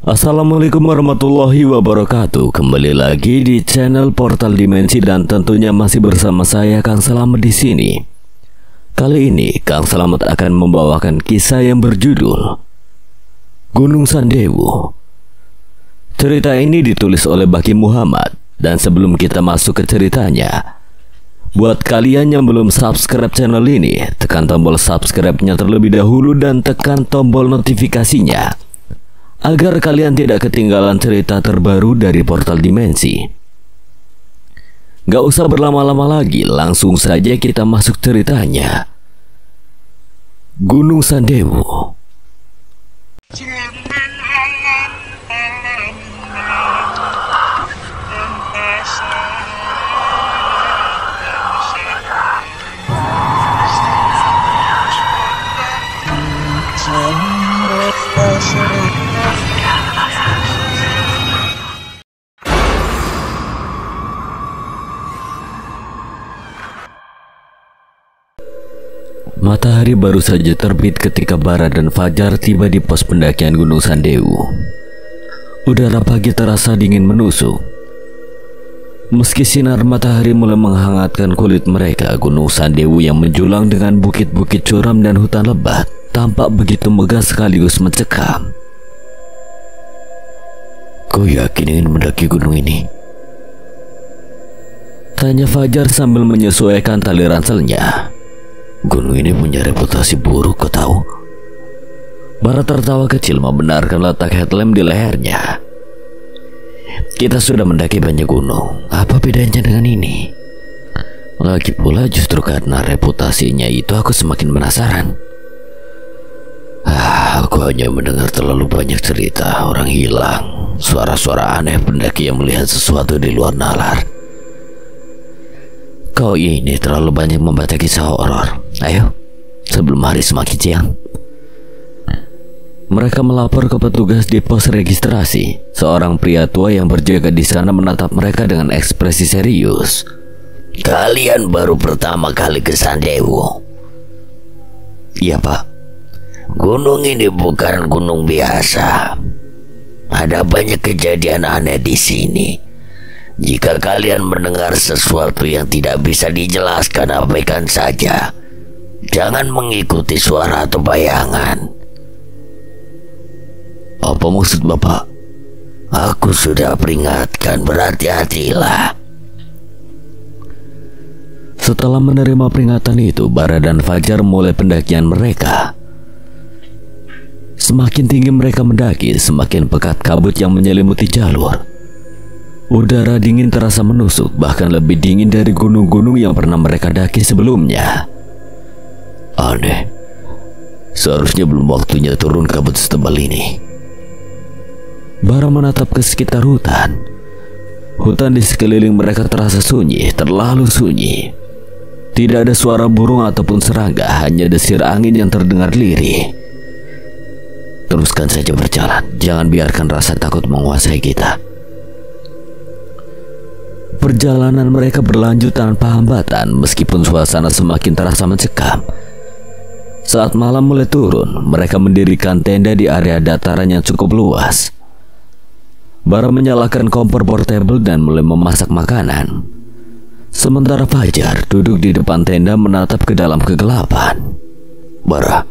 Assalamualaikum warahmatullahi wabarakatuh. Kembali lagi di channel Portal Dimensi dan tentunya masih bersama saya Kang Slamet di sini. Kali ini Kang Slamet akan membawakan kisah yang berjudul Gunung Sandewu. Cerita ini ditulis oleh Baki Muhammad, dan sebelum kita masuk ke ceritanya, buat kalian yang belum subscribe channel ini, tekan tombol subscribe-nya terlebih dahulu dan tekan tombol notifikasinya agar kalian tidak ketinggalan cerita terbaru dari Portal Dimensi. Gak usah berlama-lama lagi, langsung saja kita masuk ceritanya. Gunung Sandewu. Matahari baru saja terbit ketika Bara dan Fajar tiba di pos pendakian Gunung Sandewu. Udara pagi terasa dingin menusuk. Meski sinar matahari mulai menghangatkan kulit mereka, Gunung Sandewu yang menjulang dengan bukit-bukit curam dan hutan lebat tampak begitu megah sekaligus mencekam. "Kau yakin ingin mendaki gunung ini?" tanya Fajar sambil menyesuaikan tali ranselnya. "Gunung ini punya reputasi buruk, kau tahu." Bara tertawa kecil membenarkan letak headlamp di lehernya. "Kita sudah mendaki banyak gunung, apa bedanya dengan ini? Lagi pula justru karena reputasinya itu aku semakin penasaran. Aku hanya mendengar terlalu banyak cerita orang hilang, suara-suara aneh pendaki yang melihat sesuatu di luar nalar. Kau ini terlalu banyak membaca kisah horor. Ayo, sebelum hari semakin siang." Mereka melapor ke petugas di pos registrasi. Seorang pria tua yang berjaga di sana menatap mereka dengan ekspresi serius. "Kalian baru pertama kali ke Sandewu?" "Iya, Pak." "Gunung ini bukan gunung biasa. Ada banyak kejadian aneh di sini. Jika kalian mendengar sesuatu yang tidak bisa dijelaskan, abaikan saja. Jangan mengikuti suara atau bayangan." "Apa maksud Bapak?" "Aku sudah peringatkan, berhati-hatilah." Setelah menerima peringatan itu, Bara dan Fajar mulai pendakian mereka. Semakin tinggi mereka mendaki, semakin pekat kabut yang menyelimuti jalur. Udara dingin terasa menusuk, bahkan lebih dingin dari gunung-gunung yang pernah mereka daki sebelumnya. Aneh, seharusnya belum waktunya turun kabut setebal ini. Bara menatap ke sekitar hutan. Hutan di sekeliling mereka terasa sunyi, terlalu sunyi. Tidak ada suara burung ataupun serangga, hanya desir angin yang terdengar lirih. Teruskan saja berjalan, jangan biarkan rasa takut menguasai kita. Perjalanan mereka berlanjut tanpa hambatan, meskipun suasana semakin terasa mencekam. Saat malam mulai turun, mereka mendirikan tenda di area dataran yang cukup luas. Bara menyalakan kompor portable dan mulai memasak makanan. Sementara Fajar duduk di depan tenda menatap ke dalam kegelapan. "Bara,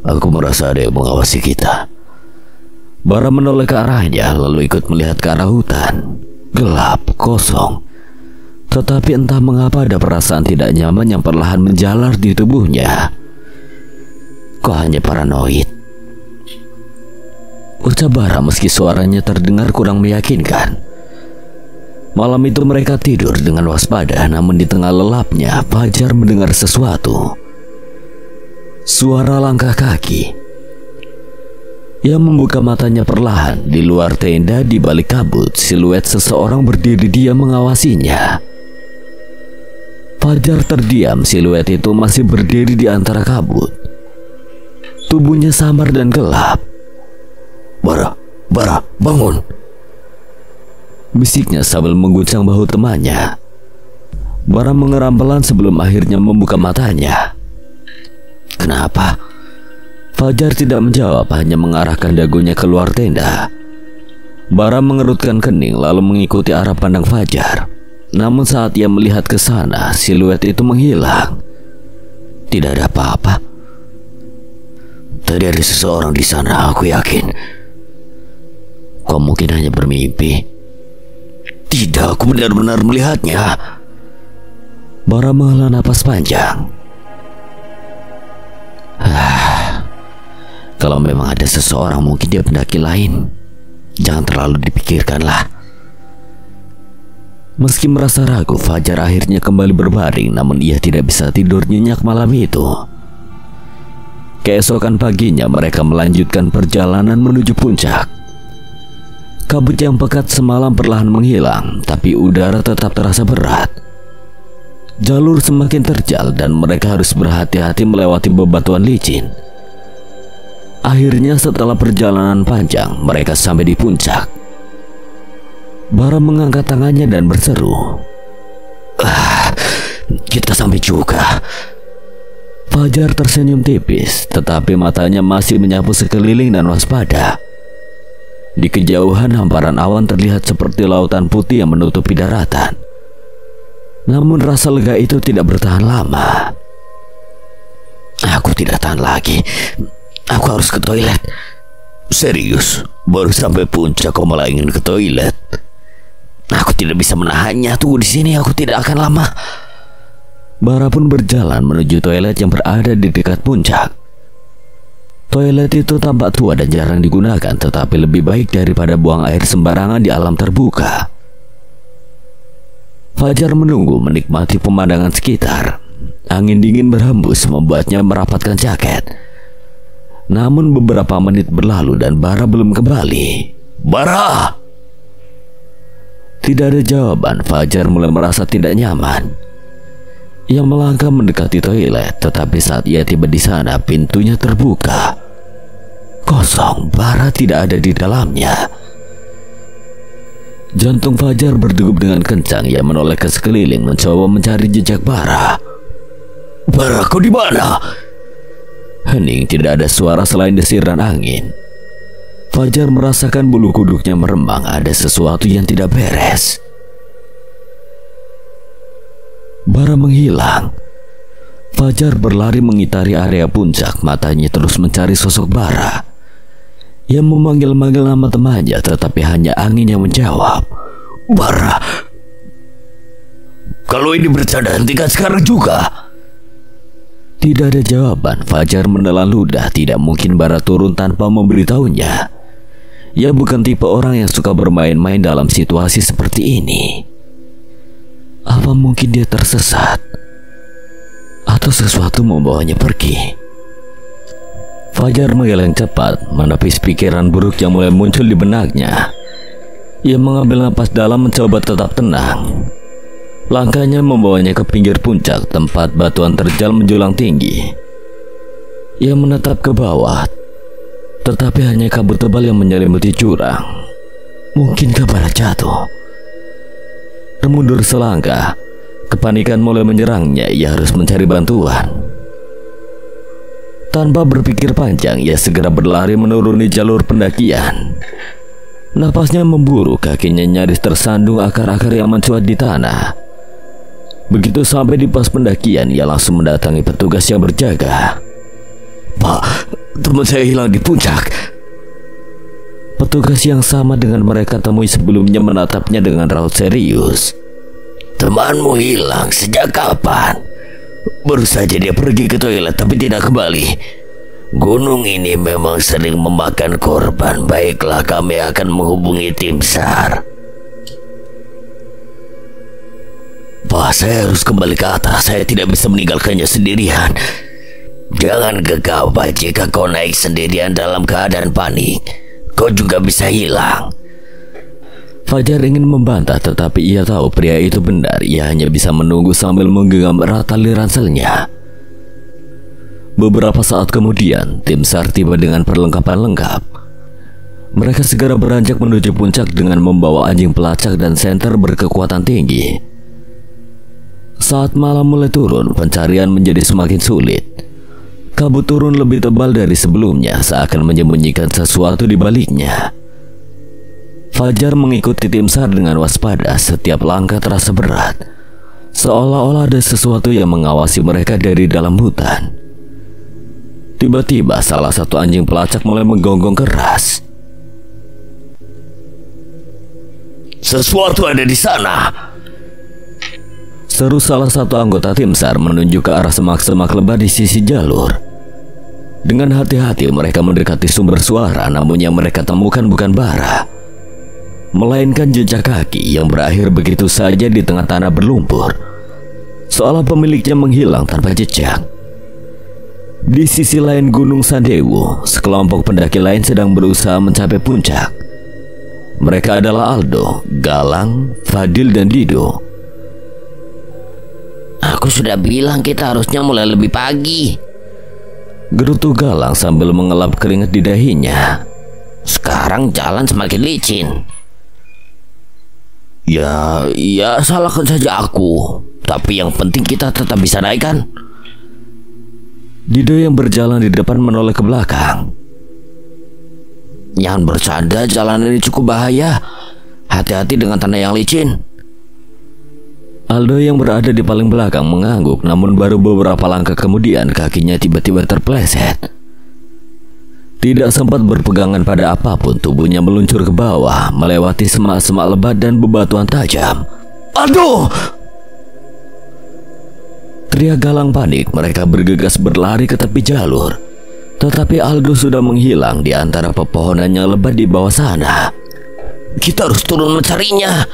aku merasa ada yang mengawasi kita." Bara menoleh ke arahnya, lalu ikut melihat ke arah hutan. Gelap, kosong. Tetapi entah mengapa ada perasaan tidak nyaman yang perlahan menjalar di tubuhnya. "Kok hanya paranoid?" ucap Bara meski suaranya terdengar kurang meyakinkan. Malam itu mereka tidur dengan waspada, namun di tengah lelapnya Fajar mendengar sesuatu. Suara langkah kaki. Ia membuka matanya perlahan. Di luar tenda, di balik kabut, siluet seseorang berdiri diam mengawasinya. Fajar terdiam. Siluet itu masih berdiri di antara kabut. Tubuhnya samar dan gelap. Bara, bangun!" bisiknya sambil mengguncang bahu temannya. Bara mengeram pelan sebelum akhirnya membuka matanya. "Kenapa?" Fajar tidak menjawab, hanya mengarahkan dagunya keluar tenda. Bara mengerutkan kening lalu mengikuti arah pandang Fajar. Namun saat ia melihat ke sana, siluet itu menghilang. Tidak ada apa-apa. Tadi ada seseorang di sana, aku yakin. Kau mungkin hanya bermimpi. Tidak, aku benar-benar melihatnya. Bara menghela napas panjang. Kalau memang ada seseorang, mungkin dia pendaki lain. Jangan terlalu dipikirkanlah. Meski merasa ragu, Fajar akhirnya kembali berbaring, namun ia tidak bisa tidur nyenyak malam itu. Keesokan paginya mereka melanjutkan perjalanan menuju puncak. Kabut yang pekat semalam perlahan menghilang, tapi udara tetap terasa berat. Jalur semakin terjal dan mereka harus berhati-hati melewati bebatuan licin. Akhirnya setelah perjalanan panjang, mereka sampai di puncak. Bara mengangkat tangannya dan berseru, kita sampai juga. Fajar tersenyum tipis, tetapi matanya masih menyapu sekeliling dan waspada. Di kejauhan hamparan awan terlihat seperti lautan putih yang menutupi daratan. Namun rasa lega itu tidak bertahan lama. Aku tidak tahan lagi. Aku harus ke toilet. Serius, baru sampai puncak kau malah ingin ke toilet? Aku tidak bisa menahannya. Tunggu di sini, aku tidak akan lama. Bara pun berjalan menuju toilet yang berada di dekat puncak. Toilet itu tampak tua dan jarang digunakan, tetapi lebih baik daripada buang air sembarangan di alam terbuka. Fajar menunggu menikmati pemandangan sekitar. Angin dingin berhembus membuatnya merapatkan jaket. Namun beberapa menit berlalu dan Bara belum kembali. Bara! Tidak ada jawaban. Fajar mulai merasa tidak nyaman. Ia melangkah mendekati toilet, tetapi saat ia tiba di sana, pintunya terbuka. Kosong, Bara tidak ada di dalamnya. Jantung Fajar berdegup dengan kencang. Ia menoleh ke sekeliling mencoba mencari jejak Bara. Bara, kau di mana? Hening, tidak ada suara selain desiran angin. Fajar merasakan bulu kuduknya meremang. Ada sesuatu yang tidak beres. Bara menghilang. Fajar berlari mengitari area puncak. Matanya terus mencari sosok Bara. Ia memanggil-manggil nama temannya, tetapi hanya angin yang menjawab. Bara, kalau ini bercanda, hentikan sekarang juga. Tidak ada jawaban. Fajar menelan ludah. Tidak mungkin Bara turun tanpa memberitahunya. Ia bukan tipe orang yang suka bermain-main dalam situasi seperti ini. Apa mungkin dia tersesat? Atau sesuatu membawanya pergi? Fajar menggeleng cepat, menepis pikiran buruk yang mulai muncul di benaknya. Ia mengambil napas dalam mencoba tetap tenang. Langkahnya membawanya ke pinggir puncak, tempat batuan terjal menjulang tinggi. Ia menatap ke bawah, tetapi hanya kabut tebal yang menyelimuti jurang. Mungkinkah Bara jatuh? Termundur selangkah, kepanikan mulai menyerangnya. Ia harus mencari bantuan. Tanpa berpikir panjang, ia segera berlari menuruni jalur pendakian. Napasnya memburu, kakinya nyaris tersandung akar-akar yang mencuat di tanah. Begitu sampai di pos pendakian, ia langsung mendatangi petugas yang berjaga. Pak, teman saya hilang di puncak. Petugas yang sama dengan mereka temui sebelumnya menatapnya dengan raut serius. Temanmu hilang sejak kapan? Baru saja dia pergi ke toilet tapi tidak kembali. Gunung ini memang sering memakan korban. Baiklah, kami akan menghubungi tim SAR. Pak, saya harus kembali ke atas. Saya tidak bisa meninggalkannya sendirian. Jangan gegabah. Jika kau naik sendirian dalam keadaan panik, kau juga bisa hilang. Fajar ingin membantah, tetapi ia tahu pria itu benar. Ia hanya bisa menunggu sambil menggenggam erat tali ranselnya. Beberapa saat kemudian, tim SAR tiba dengan perlengkapan lengkap. Mereka segera beranjak menuju puncak dengan membawa anjing pelacak dan senter berkekuatan tinggi. Saat malam mulai turun, pencarian menjadi semakin sulit. Kabut turun lebih tebal dari sebelumnya, seakan menyembunyikan sesuatu di baliknya. Fajar mengikuti tim SAR dengan waspada. Setiap langkah terasa berat, seolah-olah ada sesuatu yang mengawasi mereka dari dalam hutan. Tiba-tiba salah satu anjing pelacak mulai menggonggong keras. "Sesuatu ada di sana!" seru salah satu anggota tim SAR menunjuk ke arah semak-semak lebat di sisi jalur. Dengan hati-hati mereka mendekati sumber suara, namun yang mereka temukan bukan bara, melainkan jejak kaki yang berakhir begitu saja di tengah tanah berlumpur, seolah pemiliknya menghilang tanpa jejak. Di sisi lain Gunung Sandewu, sekelompok pendaki lain sedang berusaha mencapai puncak. Mereka adalah Aldo, Galang, Fadil, dan Dido. "Aku sudah bilang kita harusnya mulai lebih pagi," gerutu Galang sambil mengelap keringat di dahinya. "Sekarang jalan semakin licin." Ya, salahkan saja aku. Tapi yang penting kita tetap bisa naik kan? Dido yang berjalan di depan menoleh ke belakang. "Jangan bercanda, jalan ini cukup bahaya. Hati-hati dengan tanah yang licin." Aldo yang berada di paling belakang mengangguk, namun baru beberapa langkah kemudian kakinya tiba-tiba terpeleset. Tidak sempat berpegangan pada apapun, tubuhnya meluncur ke bawah, melewati semak-semak lebat dan bebatuan tajam. "Aduh!" teriak Galang panik. Mereka bergegas berlari ke tepi jalur, tetapi Aldo sudah menghilang di antara pepohonan yang lebat di bawah sana. "Kita harus turun mencarinya."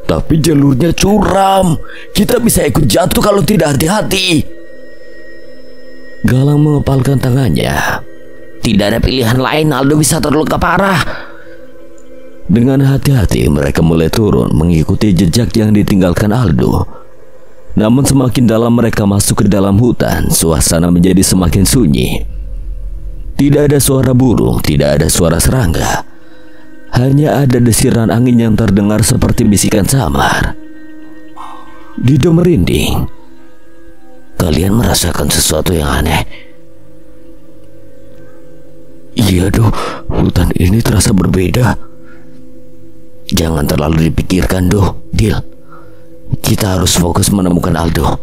"Tapi jalurnya curam. Kita bisa ikut jatuh kalau tidak hati-hati." Galang mengepalkan tangannya. "Tidak ada pilihan lain, Aldo bisa terluka parah." Dengan hati-hati mereka mulai turun mengikuti jejak yang ditinggalkan Aldo. Namun semakin dalam mereka masuk ke dalam hutan, suasana menjadi semakin sunyi. Tidak ada suara burung, tidak ada suara serangga. Hanya ada desiran angin yang terdengar seperti bisikan samar. Dido merinding. "Kalian merasakan sesuatu yang aneh?" "Iya, Do. Hutan ini terasa berbeda." "Jangan terlalu dipikirkan, Do. Dil, kita harus fokus menemukan Aldo."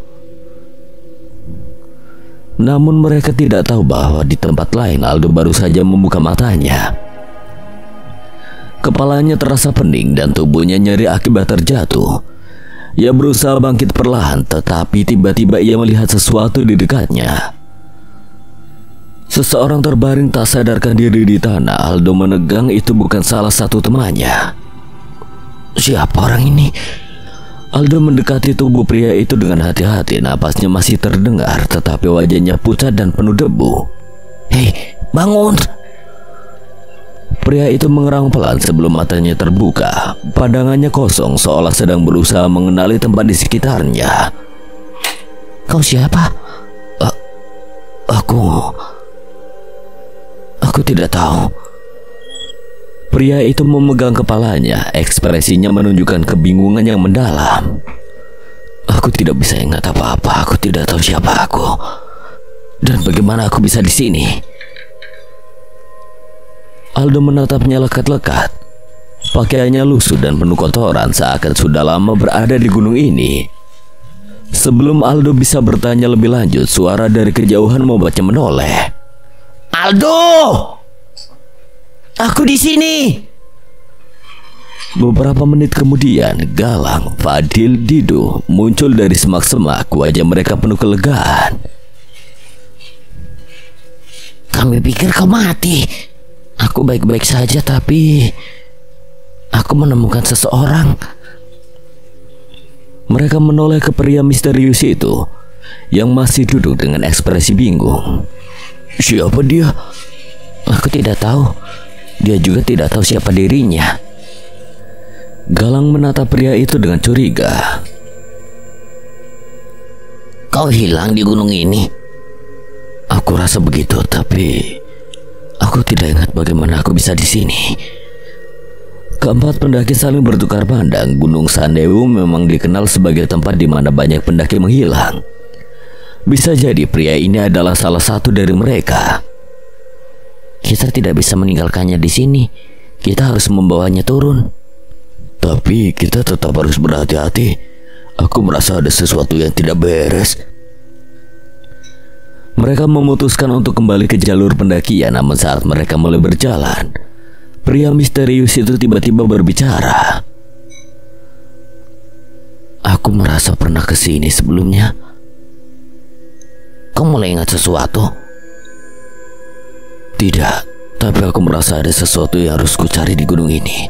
Namun mereka tidak tahu bahwa di tempat lain Aldo baru saja membuka matanya. Kepalanya terasa pening dan tubuhnya nyeri akibat terjatuh. Ia berusaha bangkit perlahan, tetapi tiba-tiba ia melihat sesuatu di dekatnya. Seseorang terbaring tak sadarkan diri di tanah. Aldo menegang itu bukan salah satu temannya. "Siapa orang ini?" Aldo mendekati tubuh pria itu dengan hati-hati. Napasnya masih terdengar, tetapi wajahnya pucat dan penuh debu. "Hei, bangun!" Pria itu mengerang pelan sebelum matanya terbuka. Pandangannya kosong, seolah sedang berusaha mengenali tempat di sekitarnya. "Kau siapa?" Aku tidak tahu." Pria itu memegang kepalanya. Ekspresinya menunjukkan kebingungan yang mendalam. "Aku tidak bisa ingat apa-apa. Aku tidak tahu siapa aku. Dan bagaimana aku bisa di sini?" Aldo menatapnya lekat-lekat. Pakaiannya lusuh dan penuh kotoran, seakan sudah lama berada di gunung ini. Sebelum Aldo bisa bertanya lebih lanjut, suara dari kejauhan membuatnya menoleh. "Aldo! Aku di sini!" Beberapa menit kemudian, Galang, Fadil, Dido muncul dari semak-semak. Wajah mereka penuh kelegaan. "Kami pikir kau mati." "Aku baik-baik saja, tapi aku menemukan seseorang." Mereka menoleh ke pria misterius itu yang masih duduk dengan ekspresi bingung. "Siapa dia?" "Aku tidak tahu. Dia juga tidak tahu siapa dirinya." Galang menatap pria itu dengan curiga. "Kau hilang di gunung ini?" "Aku rasa begitu, tapi aku tidak ingat bagaimana aku bisa di sini." Keempat pendaki saling bertukar pandang. Gunung Sandewu memang dikenal sebagai tempat di mana banyak pendaki menghilang. Bisa jadi pria ini adalah salah satu dari mereka. Kita tidak bisa meninggalkannya di sini. Kita harus membawanya turun. Tapi kita tetap harus berhati-hati. Aku merasa ada sesuatu yang tidak beres. Mereka memutuskan untuk kembali ke jalur pendakian. Namun saat mereka mulai berjalan, pria misterius itu tiba-tiba berbicara. Aku merasa pernah ke sini sebelumnya. Kau mulai ingat sesuatu? Tidak, tapi aku merasa ada sesuatu yang harus kucari di gunung ini.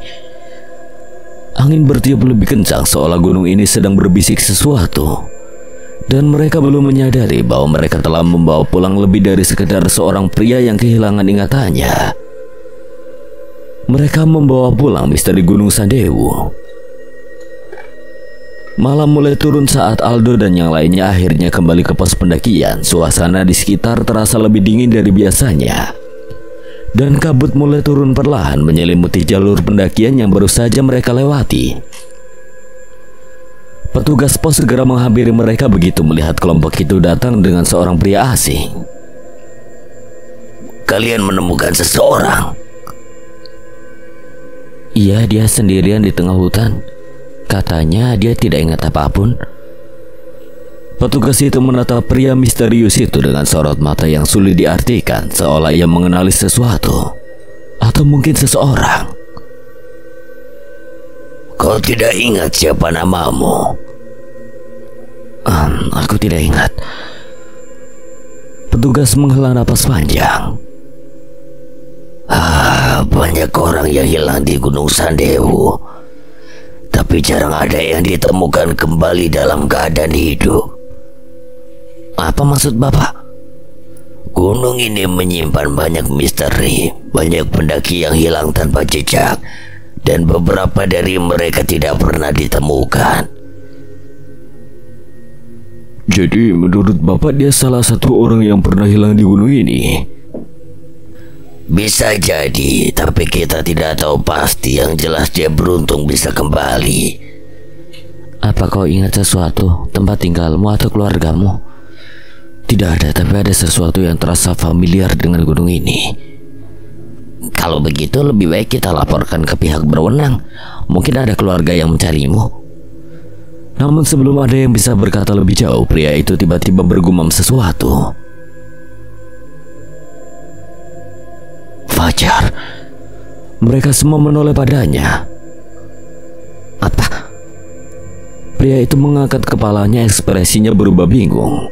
Angin bertiup lebih kencang seolah gunung ini sedang berbisik sesuatu. Dan mereka belum menyadari bahwa mereka telah membawa pulang lebih dari sekedar seorang pria yang kehilangan ingatannya. Mereka membawa pulang misteri Gunung Sandewu. Malam mulai turun saat Aldo dan yang lainnya akhirnya kembali ke pos pendakian. Suasana di sekitar terasa lebih dingin dari biasanya. Dan kabut mulai turun perlahan menyelimuti jalur pendakian yang baru saja mereka lewati. Petugas pos segera menghampiri mereka begitu melihat kelompok itu datang dengan seorang pria asing. Kalian menemukan seseorang? Iya, dia sendirian di tengah hutan. Katanya dia tidak ingat apapun. Petugas itu menatap pria misterius itu dengan sorot mata yang sulit diartikan, seolah ia mengenali sesuatu atau mungkin seseorang. Kau tidak ingat siapa namamu? Aku tidak ingat. Petugas menghela napas panjang. Banyak orang yang hilang di Gunung Sandewu, tapi jarang ada yang ditemukan kembali dalam keadaan hidup. Apa maksud Bapak? Gunung ini menyimpan banyak misteri. Banyak pendaki yang hilang tanpa jejak, dan beberapa dari mereka tidak pernah ditemukan. Jadi menurut Bapak dia salah satu orang yang pernah hilang di gunung ini? Bisa jadi, tapi kita tidak tahu pasti. Yang jelas dia beruntung bisa kembali. Apa kau ingat sesuatu, tempat tinggalmu atau keluargamu? Tidak ada, tapi ada sesuatu yang terasa familiar dengan gunung ini. Kalau begitu lebih baik kita laporkan ke pihak berwenang. Mungkin ada keluarga yang mencarimu. Namun sebelum ada yang bisa berkata lebih jauh, pria itu tiba-tiba bergumam sesuatu. Fajar. Mereka semua menoleh padanya. Apa? Pria itu mengangkat kepalanya, ekspresinya berubah bingung.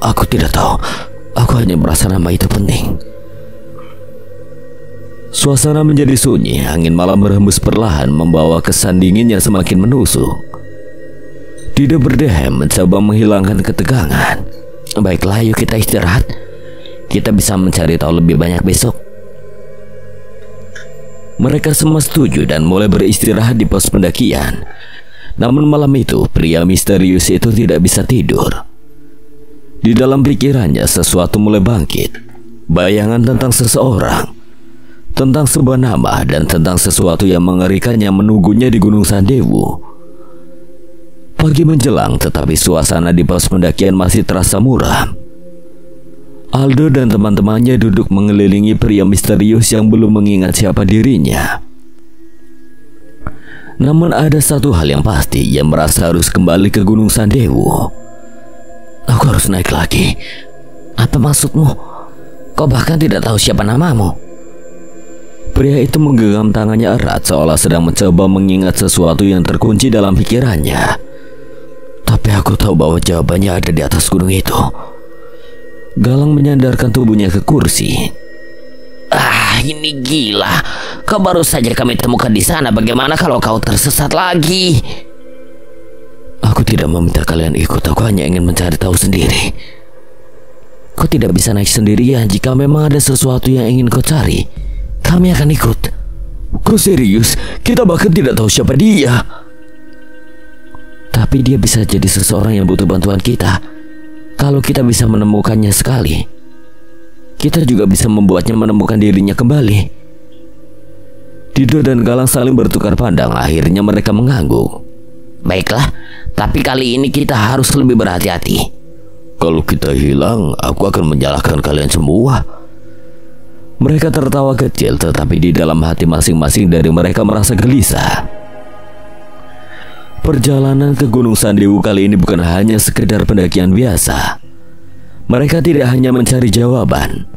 Aku tidak tahu. Aku hanya merasa nama itu penting. Suasana menjadi sunyi. Angin malam berhembus perlahan, membawa kesan dingin yang semakin menusuk. Dido berdehem mencoba menghilangkan ketegangan. Baiklah, yuk kita istirahat. Kita bisa mencari tahu lebih banyak besok. Mereka semua setuju dan mulai beristirahat di pos pendakian. Namun malam itu, pria misterius itu tidak bisa tidur. Di dalam pikirannya sesuatu mulai bangkit. Bayangan tentang seseorang, tentang sebuah nama, dan tentang sesuatu yang mengerikan yang menunggunya di Gunung Sandewu. Pagi menjelang, tetapi suasana di pos pendakian masih terasa muram. Aldo dan teman-temannya duduk mengelilingi pria misterius yang belum mengingat siapa dirinya. Namun ada satu hal yang pasti, ia merasa harus kembali ke Gunung Sandewu. Aku harus naik lagi. Apa maksudmu? Kau bahkan tidak tahu siapa namamu. Pria itu menggenggam tangannya erat seolah sedang mencoba mengingat sesuatu yang terkunci dalam pikirannya. Tapi aku tahu bahwa jawabannya ada di atas gunung itu. Galang menyandarkan tubuhnya ke kursi. Ini gila. Kau baru saja kami temukan di sana. Bagaimana kalau kau tersesat lagi? Aku tidak meminta kalian ikut. Aku hanya ingin mencari tahu sendiri. Kau tidak bisa naik sendirian. Jika memang ada sesuatu yang ingin kau cari, kami akan ikut. Kau serius? Kita bahkan tidak tahu siapa dia. Tapi dia bisa jadi seseorang yang butuh bantuan kita. Kalau kita bisa menemukannya sekali, kita juga bisa membuatnya menemukan dirinya kembali. Dido dan Galang saling bertukar pandang. Akhirnya mereka mengangguk. Baiklah, tapi kali ini kita harus lebih berhati-hati. Kalau kita hilang, aku akan menyalahkan kalian semua. Mereka tertawa kecil, tetapi di dalam hati masing-masing dari mereka merasa gelisah. Perjalanan ke Gunung Sandewu kali ini bukan hanya sekedar pendakian biasa. Mereka tidak hanya mencari jawaban,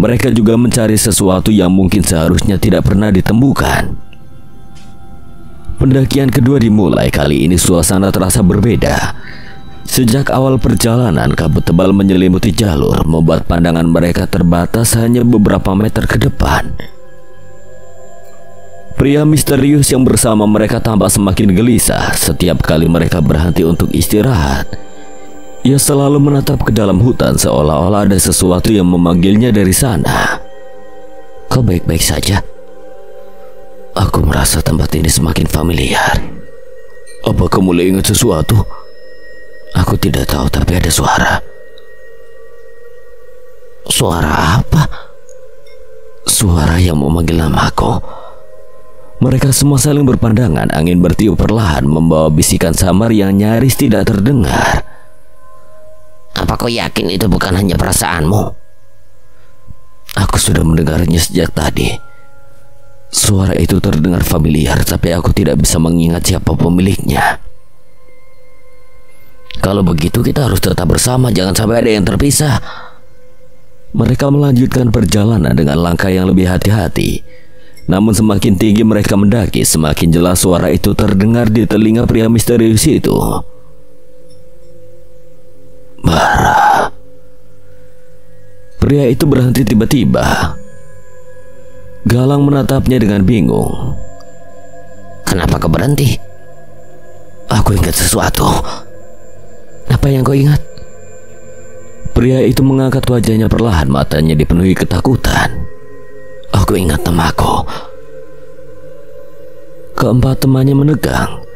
mereka juga mencari sesuatu yang mungkin seharusnya tidak pernah ditemukan. Pendakian kedua dimulai. Kali ini suasana terasa berbeda. Sejak awal perjalanan, kabut tebal menyelimuti jalur, membuat pandangan mereka terbatas hanya beberapa meter ke depan. Pria misterius yang bersama mereka tampak semakin gelisah. Setiap kali mereka berhenti untuk istirahat, ia selalu menatap ke dalam hutan seolah-olah ada sesuatu yang memanggilnya dari sana. Kau baik-baik saja? Aku merasa tempat ini semakin familiar. Apa kamu mulai ingat sesuatu? Aku tidak tahu, tapi ada suara. Suara apa? Suara yang memanggil namaku. Mereka semua saling berpandangan. Angin bertiup perlahan, membawa bisikan samar yang nyaris tidak terdengar. Apa kau yakin itu bukan hanya perasaanmu? Aku sudah mendengarnya sejak tadi. Suara itu terdengar familiar, tapi aku tidak bisa mengingat siapa pemiliknya. Kalau begitu kita harus tetap bersama, jangan sampai ada yang terpisah. Mereka melanjutkan perjalanan dengan langkah yang lebih hati-hati. Namun semakin tinggi mereka mendaki, semakin jelas suara itu terdengar di telinga pria misterius itu. Bara. Pria itu berhenti tiba-tiba. Galang menatapnya dengan bingung. Kenapa kau berhenti? Aku ingat sesuatu. Apa yang kau ingat? Pria itu mengangkat wajahnya perlahan, matanya dipenuhi ketakutan. Aku ingat namaku. Keempat temannya menegang.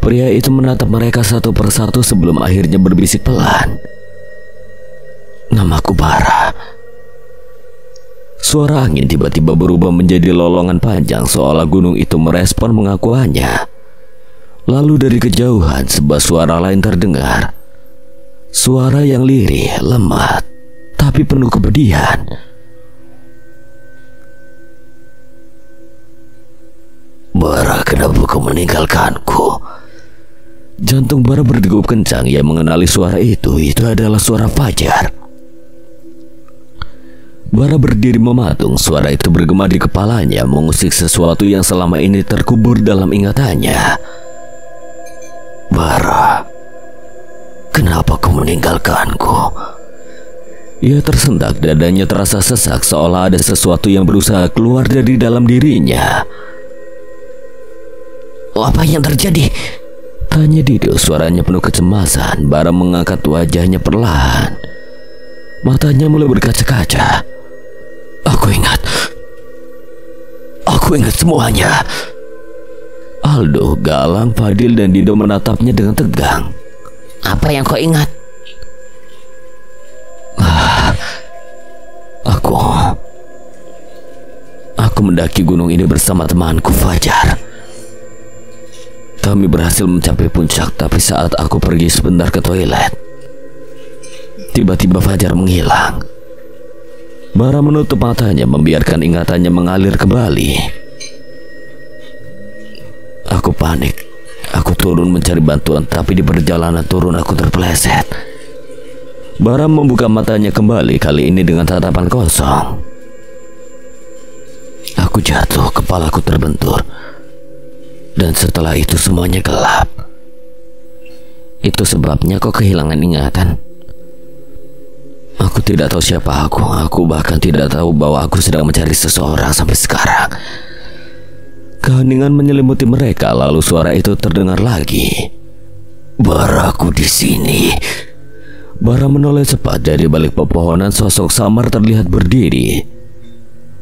Pria itu menatap mereka satu persatu sebelum akhirnya berbisik pelan. Namaku Bara. Suara angin tiba-tiba berubah menjadi lolongan panjang, seolah gunung itu merespon mengakuannya. Lalu dari kejauhan sebuah suara lain terdengar. Suara yang lirih, lemah, tapi penuh kepedihan. Bara, kenapa kau meninggalkanku? Jantung Bara berdegup kencang. Ia mengenali suara itu. Itu adalah suara Fajar. Bara berdiri mematung. Suara itu bergema di kepalanya, mengusik sesuatu yang selama ini terkubur dalam ingatannya. Bara, kenapa kau meninggalkanku? Ia tersentak, dadanya terasa sesak, seolah ada sesuatu yang berusaha keluar dari dalam dirinya. Apa yang terjadi? Tanya Dido, suaranya penuh kecemasan. Bara mengangkat wajahnya perlahan. Matanya mulai berkaca-kaca. Aku ingat semuanya. Aldo, Galang, Fadil, dan Dido menatapnya dengan tegang. Apa yang kau ingat? Aku mendaki gunung ini bersama temanku Fajar. Kami berhasil mencapai puncak, tapi saat aku pergi sebentar ke toilet, tiba-tiba Fajar menghilang. Bara menutup matanya, membiarkan ingatannya mengalir kembali. Aku panik. Aku turun mencari bantuan, tapi di perjalanan turun aku terpeleset. Bara membuka matanya kembali, kali ini dengan tatapan kosong. Aku jatuh, kepalaku terbentur. Dan setelah itu semuanya gelap. Itu sebabnya kau kehilangan ingatan. Aku tidak tahu siapa aku. Aku bahkan tidak tahu bahwa aku sedang mencari seseorang sampai sekarang. Keheningan menyelimuti mereka, lalu suara itu terdengar lagi. Bara, aku di sini. Bara menoleh cepat. Dari balik pepohonan sosok samar terlihat berdiri.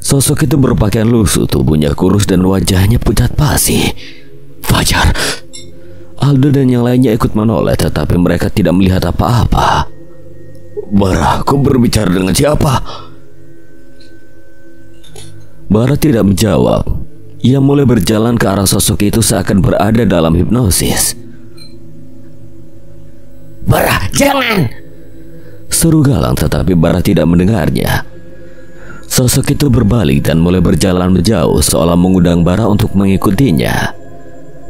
Sosok itu berpakaian lusuh, tubuhnya kurus dan wajahnya pucat pasi. Fajar. Aldo dan yang lainnya ikut menoleh, tetapi mereka tidak melihat apa-apa. Bara, kau berbicara dengan siapa? Bara tidak menjawab. Ia mulai berjalan ke arah sosok itu seakan berada dalam hipnosis. Bara, jangan! Seru Galang, tetapi Bara tidak mendengarnya. Sosok itu berbalik dan mulai berjalan menjauh, seolah mengundang Bara untuk mengikutinya.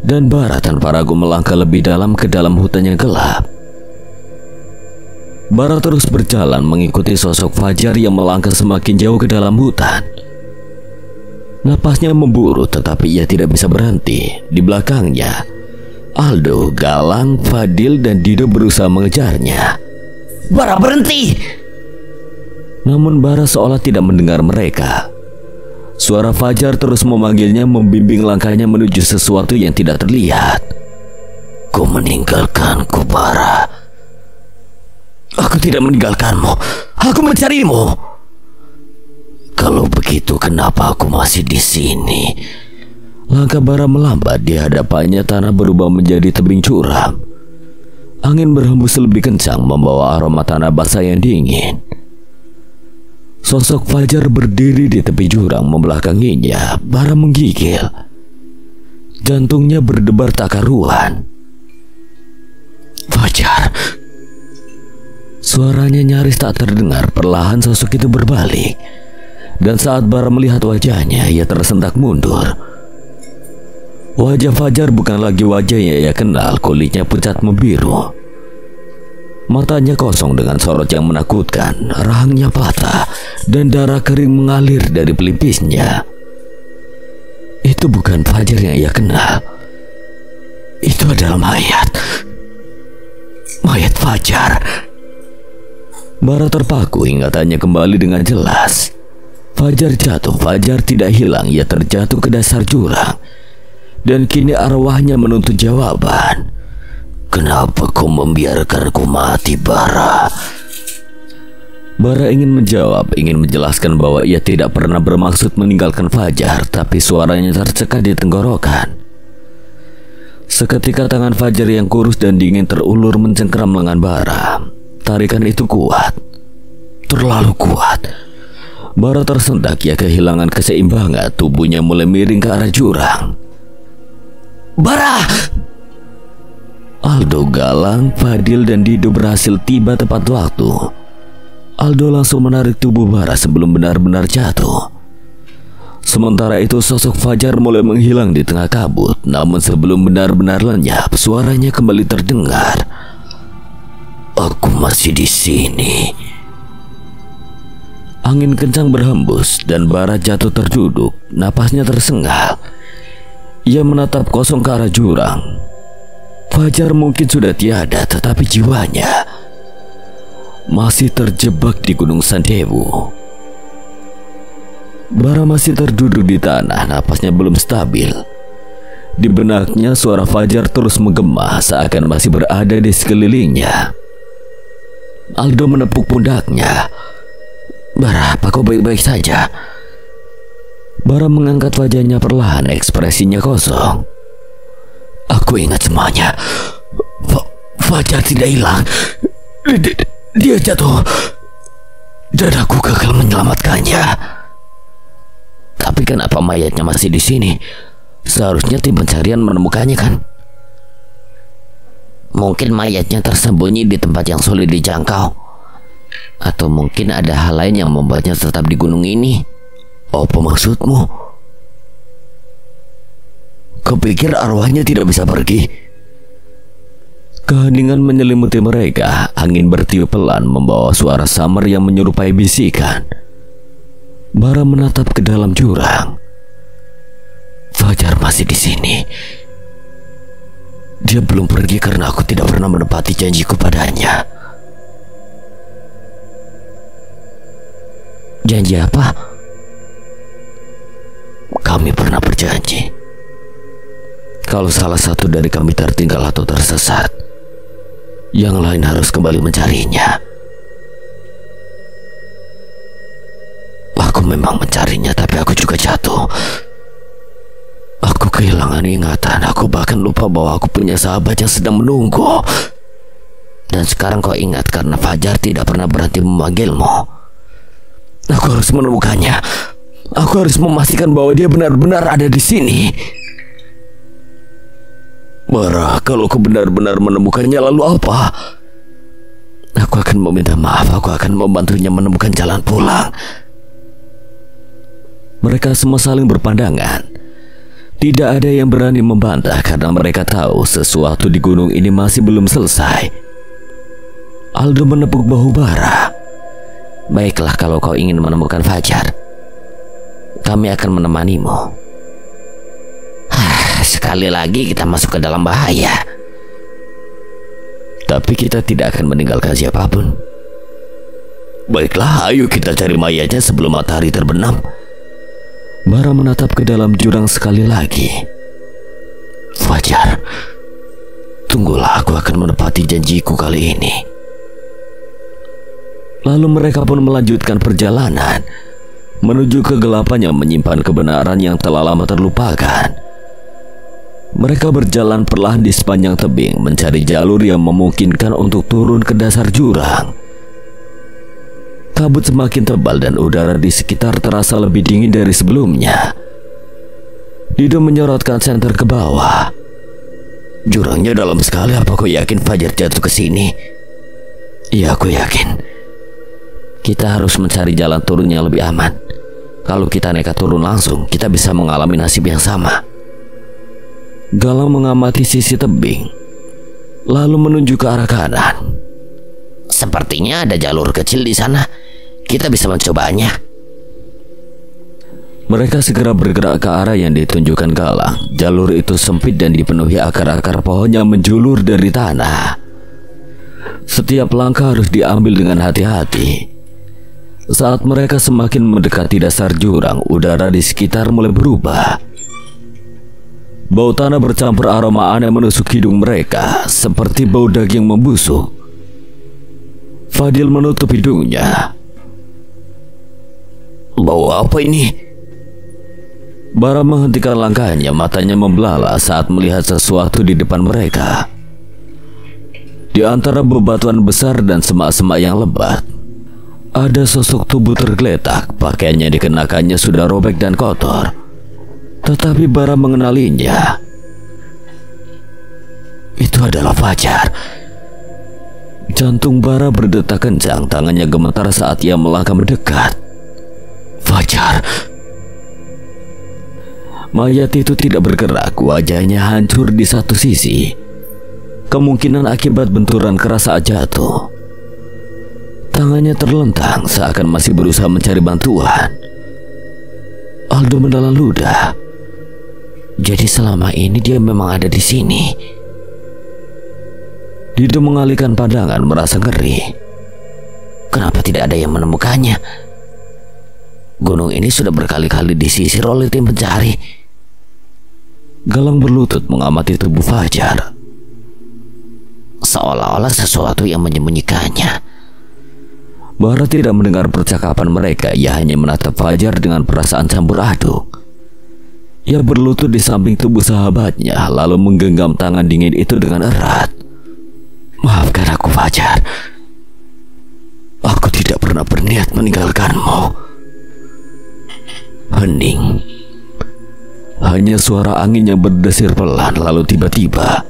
Dan Bara tanpa ragu melangkah lebih dalam ke dalam hutan yang gelap. Bara terus berjalan mengikuti sosok Fajar yang melangkah semakin jauh ke dalam hutan. Napasnya memburu, tetapi ia tidak bisa berhenti. Di belakangnya, Aldo, Galang, Fadil, dan Dido berusaha mengejarnya. Bara, berhenti! Namun Bara seolah tidak mendengar mereka. Suara Fajar terus memanggilnya, membimbing langkahnya menuju sesuatu yang tidak terlihat. Kau meninggalkanku, Bara. Aku tidak meninggalkanmu. Aku mencarimu. Kalau begitu, kenapa aku masih di sini? Langkah Bara melambat. Di hadapannya tanah berubah menjadi tebing curam. Angin berhembus lebih kencang, membawa aroma tanah basah yang dingin. Sosok Fajar berdiri di tepi jurang membelakanginya. Bara menggigil. Jantungnya berdebar tak karuan. Fajar. Suaranya nyaris tak terdengar. Perlahan sosok itu berbalik. Dan saat Bara melihat wajahnya, ia tersentak mundur. Wajah Fajar bukan lagi wajah yang ia kenal. Kulitnya pucat membiru. Matanya kosong dengan sorot yang menakutkan. Rahangnya patah dan darah kering mengalir dari pelipisnya. Itu bukan Fajar yang ia kenal. Itu adalah mayat. Mayat Fajar. Bara terpaku, ingatannya kembali dengan jelas. Fajar jatuh, Fajar tidak hilang. Ia terjatuh ke dasar jurang. Dan kini arwahnya menuntut jawaban. Kenapa kau membiarkanku mati, Bara? Bara ingin menjawab, ingin menjelaskan bahwa ia tidak pernah bermaksud meninggalkan Fajar, tapi suaranya tercekat di tenggorokan. Seketika tangan Fajar yang kurus dan dingin terulur mencengkeram lengan Bara. Tarikan itu kuat, terlalu kuat. Bara tersentak, ia kehilangan keseimbangan. Tubuhnya mulai miring ke arah jurang. Bara! Aldo, Galang, Fadil, dan Dido berhasil tiba tepat waktu. Aldo langsung menarik tubuh Bara sebelum benar-benar jatuh. Sementara itu sosok Fajar mulai menghilang di tengah kabut. Namun sebelum benar-benar lenyap, suaranya kembali terdengar. Aku masih di sini. Angin kencang berhembus dan Bara jatuh terduduk. Napasnya tersengal. Ia menatap kosong ke arah jurang. Fajar mungkin sudah tiada, tetapi jiwanya masih terjebak di Gunung Sandewu. Bara masih terduduk di tanah, napasnya belum stabil. Di benaknya suara Fajar terus menggema, seakan masih berada di sekelilingnya. Aldo menepuk pundaknya. Bara, apa kau baik-baik saja? Bara mengangkat wajahnya perlahan, ekspresinya kosong. Aku ingat semuanya. Fajar tidak hilang. Dia jatuh dan aku gagal menyelamatkannya. Tapi kenapa mayatnya masih di sini? Seharusnya tim pencarian menemukannya, kan? Mungkin mayatnya tersembunyi di tempat yang sulit dijangkau. Atau mungkin ada hal lain yang membuatnya tetap di gunung ini. Apa maksudmu? Kupikir arwahnya tidak bisa pergi. Keheningan menyelimuti mereka. Angin bertiup pelan membawa suara samar yang menyerupai bisikan. Bara menatap ke dalam jurang. Fajar masih di sini. Dia belum pergi karena aku tidak pernah menepati janjiku padanya. Janji apa? Kami pernah berjanji. Kalau salah satu dari kami tertinggal atau tersesat, yang lain harus kembali mencarinya. Aku memang mencarinya, tapi aku juga jatuh. Aku kehilangan ingatan. Aku bahkan lupa bahwa aku punya sahabat yang sedang menunggu. Dan sekarang kau ingat karena Fajar tidak pernah berhenti memanggilmu. Aku harus menemukannya. Aku harus memastikan bahwa dia benar-benar ada di sini. Bara, kalau kau benar-benar menemukannya lalu apa? Aku akan meminta maaf, aku akan membantunya menemukan jalan pulang. Mereka semua saling berpandangan. Tidak ada yang berani membantah karena mereka tahu sesuatu di gunung ini masih belum selesai. Aldo menepuk bahu Bara. Baiklah, kalau kau ingin menemukan Fajar, kami akan menemanimu. Sekali lagi kita masuk ke dalam bahaya. Tapi kita tidak akan meninggalkan siapapun. Baiklah, ayo kita cari mayatnya sebelum matahari terbenam. Bara menatap ke dalam jurang sekali lagi. Fajar, tunggulah, aku akan menepati janjiku kali ini. Lalu mereka pun melanjutkan perjalanan menuju kegelapan yang menyimpan kebenaran yang telah lama terlupakan. Mereka berjalan perlahan di sepanjang tebing mencari jalur yang memungkinkan untuk turun ke dasar jurang. Kabut semakin tebal dan udara di sekitar terasa lebih dingin dari sebelumnya. Dido menyorotkan senter ke bawah. Jurangnya dalam sekali, apa kau yakin Fajar jatuh ke sini? Iya, aku yakin. Kita harus mencari jalan turun yang lebih aman. Kalau kita nekat turun langsung, kita bisa mengalami nasib yang sama. Galang mengamati sisi tebing, lalu menunjuk ke arah kanan. Sepertinya ada jalur kecil di sana. Kita bisa mencobanya. Mereka segera bergerak ke arah yang ditunjukkan Galang. Jalur itu sempit dan dipenuhi akar-akar pohon yang menjulur dari tanah. Setiap langkah harus diambil dengan hati-hati. Saat mereka semakin mendekati dasar jurang, udara di sekitar mulai berubah. Bau tanah bercampur aroma aneh menusuk hidung mereka, seperti bau daging membusuk. Fadil menutup hidungnya. Bau apa ini? Bara menghentikan langkahnya, matanya membelalak saat melihat sesuatu di depan mereka. Di antara bebatuan besar dan semak-semak yang lebat, ada sosok tubuh tergeletak. Pakaiannya dikenakannya sudah robek dan kotor, tetapi Bara mengenalinya. Itu adalah Fajar. Jantung Bara berdetak kencang, tangannya gemetar saat ia melangkah mendekat. Fajar. Mayat itu tidak bergerak, wajahnya hancur di satu sisi. Kemungkinan akibat benturan keras saat jatuh. Tangannya terlentang seakan masih berusaha mencari bantuan. Aldo menelan ludah. Jadi selama ini dia memang ada di sini. Dido mengalihkan pandangan merasa ngeri. Kenapa tidak ada yang menemukannya? Gunung ini sudah berkali-kali disisir oleh tim pencari. Galang berlutut mengamati tubuh Fajar. Seolah-olah sesuatu yang menyembunyikannya. Bara tidak mendengar percakapan mereka. Ia hanya menatap Fajar dengan perasaan campur aduk. Ia berlutut di samping tubuh sahabatnya, lalu menggenggam tangan dingin itu dengan erat. Maafkan aku, Fajar. Aku tidak pernah berniat meninggalkanmu. Hening. Hanya suara angin yang berdesir pelan, lalu tiba-tiba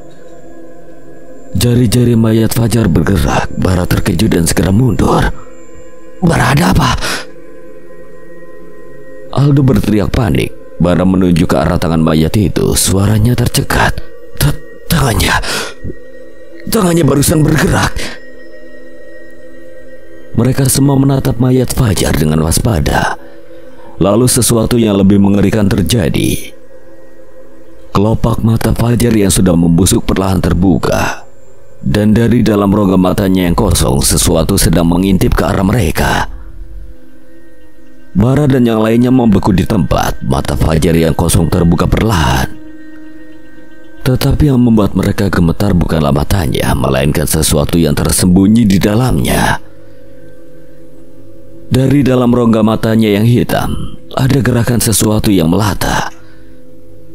jari-jari mayat Fajar bergerak. Bara terkejut dan segera mundur. Bara, ada apa? Aldo berteriak panik. Bara menuju ke arah tangan mayat itu. Suaranya tercekat. Tangannya barusan bergerak. Mereka semua menatap mayat Fajar dengan waspada. Lalu sesuatu yang lebih mengerikan terjadi. Kelopak mata Fajar yang sudah membusuk perlahan terbuka. Dan dari dalam rongga matanya yang kosong, sesuatu sedang mengintip ke arah mereka. Bara dan yang lainnya membeku di tempat. Mata Fajar yang kosong terbuka perlahan. Tetapi yang membuat mereka gemetar bukanlah matanya, melainkan sesuatu yang tersembunyi di dalamnya. Dari dalam rongga matanya yang hitam, ada gerakan sesuatu yang melata.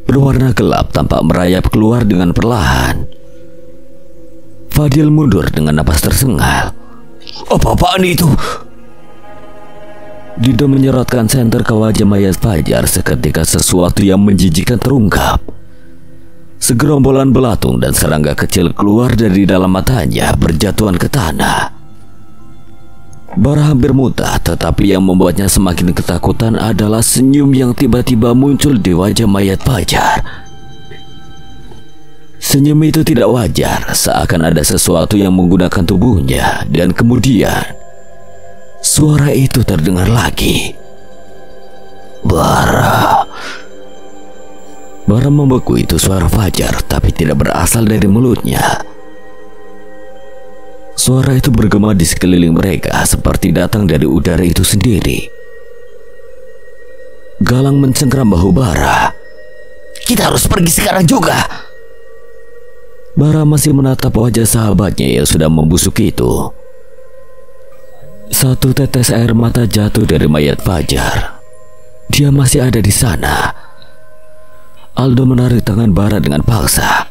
Berwarna gelap tampak merayap keluar dengan perlahan. Fadil mundur dengan napas tersengal. Apa-apaan itu? Dido menyerotkan senter ke wajah mayat Fajar. Seketika sesuatu yang menjijikkan terungkap. Segerombolan belatung dan serangga kecil keluar dari dalam matanya, berjatuhan ke tanah. Bara hampir muntah, tetapi yang membuatnya semakin ketakutan adalah senyum yang tiba-tiba muncul di wajah mayat Fajar. Senyum itu tidak wajar, seakan ada sesuatu yang menggunakan tubuhnya. Dan kemudian suara itu terdengar lagi. Bara. Bara membeku, itu suara Fajar, tapi tidak berasal dari mulutnya. Suara itu bergema di sekeliling mereka seperti datang dari udara itu sendiri. Galang mencengkram bahu Bara. Kita harus pergi sekarang juga. Bara masih menatap wajah sahabatnya yang sudah membusuk itu. Satu tetes air mata jatuh dari mayat Fajar. Dia masih ada di sana. Aldo menarik tangan Bara dengan paksa.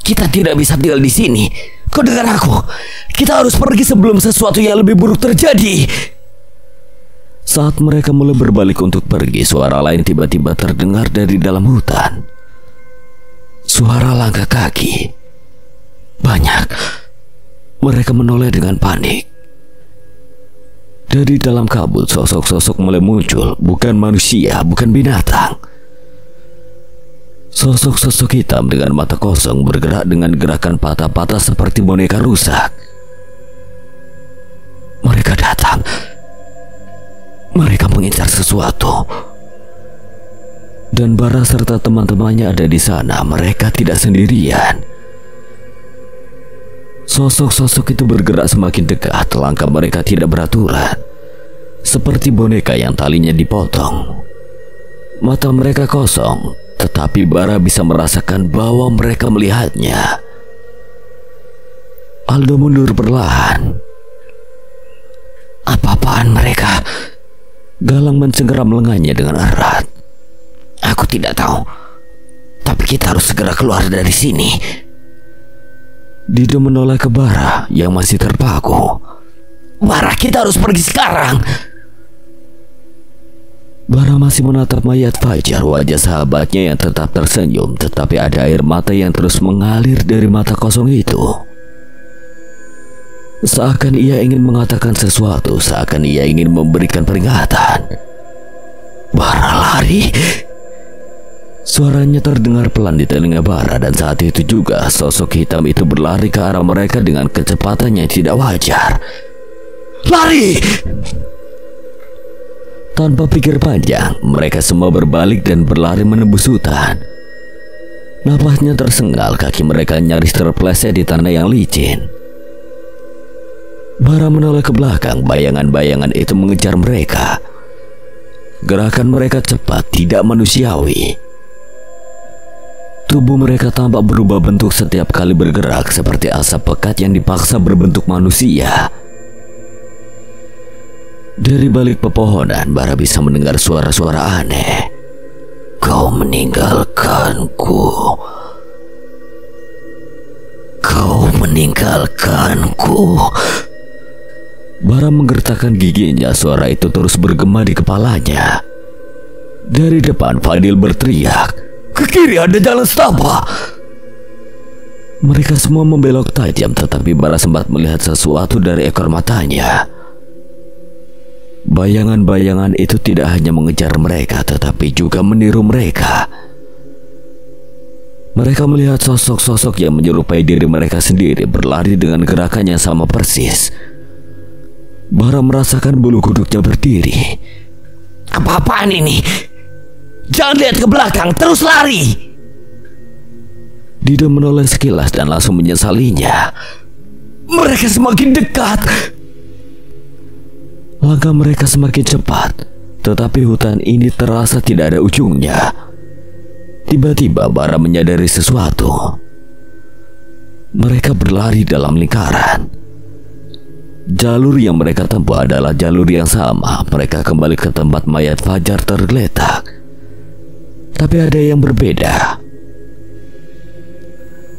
Kita tidak bisa tinggal di sini. Kau dengar aku? Kita harus pergi sebelum sesuatu yang lebih buruk terjadi. Saat mereka mulai berbalik untuk pergi, suara lain tiba-tiba terdengar dari dalam hutan. Suara langkah kaki. Banyak. Mereka menoleh dengan panik. Dari dalam kabut, sosok-sosok mulai muncul. Bukan manusia, bukan binatang. Sosok-sosok hitam dengan mata kosong bergerak dengan gerakan patah-patah seperti boneka rusak. Mereka datang. Mereka mengincar sesuatu. Dan Bara serta teman-temannya ada di sana. Mereka tidak sendirian. Sosok-sosok itu bergerak semakin dekat. Langkah mereka tidak beraturan, seperti boneka yang talinya dipotong. Mata mereka kosong, tetapi Bara bisa merasakan bahwa mereka melihatnya. Aldo mundur perlahan. Apa-apaan mereka? Galang mencengkeram lengannya dengan erat. Aku tidak tahu, tapi kita harus segera keluar dari sini. Dido menoleh ke Bara yang masih terpaku. Bara, kita harus pergi sekarang. Bara masih menatap mayat Fajar, wajah sahabatnya yang tetap tersenyum, tetapi ada air mata yang terus mengalir dari mata kosong itu. Seakan ia ingin mengatakan sesuatu, seakan ia ingin memberikan peringatan. Bara, lari. Suaranya terdengar pelan di telinga Bara, dan saat itu juga sosok hitam itu berlari ke arah mereka dengan kecepatan yang tidak wajar. Lari! Tanpa pikir panjang, mereka semua berbalik dan berlari menembus hutan. Napasnya tersengal, kaki mereka nyaris terpeleset di tanah yang licin. Bara menoleh ke belakang, bayangan-bayangan itu mengejar mereka. Gerakan mereka cepat, tidak manusiawi. Tubuh mereka tampak berubah bentuk setiap kali bergerak, seperti asap pekat yang dipaksa berbentuk manusia. Dari balik pepohonan, Bara bisa mendengar suara-suara aneh. Kau meninggalkanku. Kau meninggalkanku. Bara menggertakkan giginya, suara itu terus bergema di kepalanya. Dari depan, Fadil berteriak, "Ke kiri ada jalan setapak." Mereka semua membelok tajam, tetapi Bara sempat melihat sesuatu dari ekor matanya. Bayangan-bayangan itu tidak hanya mengejar mereka, tetapi juga meniru mereka. Mereka melihat sosok-sosok yang menyerupai diri mereka sendiri berlari dengan gerakan yang sama persis. Bara merasakan bulu kuduknya berdiri. Apa-apaan ini? Jangan lihat ke belakang, terus lari. Dido menoleh sekilas dan langsung menyesalinya. Mereka semakin dekat. Langkah mereka semakin cepat, tetapi hutan ini terasa tidak ada ujungnya. Tiba-tiba Bara menyadari sesuatu. Mereka berlari dalam lingkaran. Jalur yang mereka tempuh adalah jalur yang sama. Mereka kembali ke tempat mayat Fajar tergeletak. Tapi ada yang berbeda.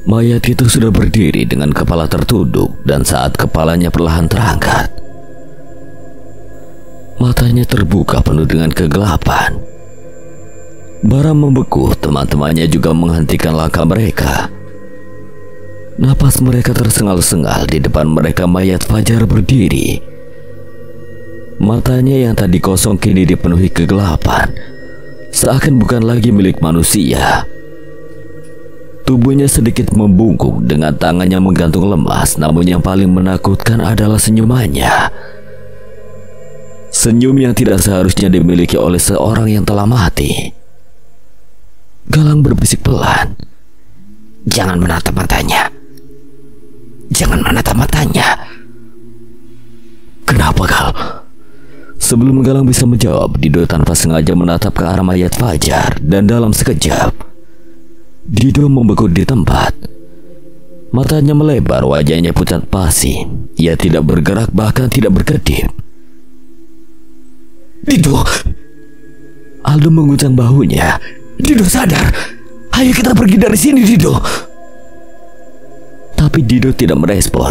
Mayat itu sudah berdiri dengan kepala tertunduk, dan saat kepalanya perlahan terangkat, matanya terbuka penuh dengan kegelapan. Bara membeku, teman-temannya juga menghentikan langkah mereka. Napas mereka tersengal-sengal. Di depan mereka mayat Fajar berdiri. Matanya yang tadi kosong kini dipenuhi kegelapan, seakan bukan lagi milik manusia. Tubuhnya sedikit membungkuk dengan tangannya menggantung lemas, namun yang paling menakutkan adalah senyumannya. Senyum yang tidak seharusnya dimiliki oleh seorang yang telah mati. Galang berbisik pelan. Jangan menatap matanya. Jangan menatap matanya. Kenapa, Gal? Sebelum Galang bisa menjawab, Dido tanpa sengaja menatap ke arah mayat Fajar, dan dalam sekejap Dido membeku di tempat. Matanya melebar, wajahnya pucat pasi. Ia tidak bergerak, bahkan tidak berkedip. Dido! Aldo mengguncang bahunya. Dido, sadar. Ayo kita pergi dari sini, Dido. Tapi Dido tidak merespon.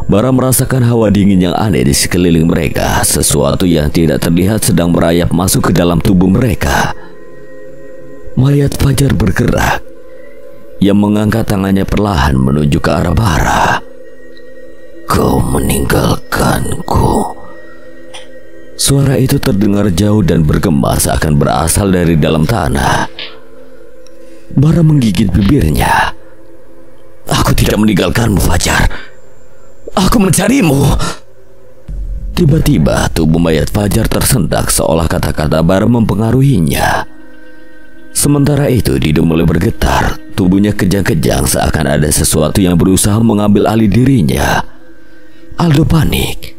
Bara merasakan hawa dingin yang aneh di sekeliling mereka. Sesuatu yang tidak terlihat sedang merayap masuk ke dalam tubuh mereka. Mayat Fajar bergerak. Ia mengangkat tangannya perlahan menuju ke arah Bara. Kau meninggalkanku. Suara itu terdengar jauh dan bergema seakan berasal dari dalam tanah. Bara menggigit bibirnya. Aku tidak meninggalkanmu, Fajar. Aku mencarimu. Tiba-tiba tubuh mayat Fajar tersentak seolah kata-kata Bara mempengaruhinya. Sementara itu Dido mulai bergetar. Tubuhnya kejang-kejang seakan ada sesuatu yang berusaha mengambil alih dirinya. Aldo panik.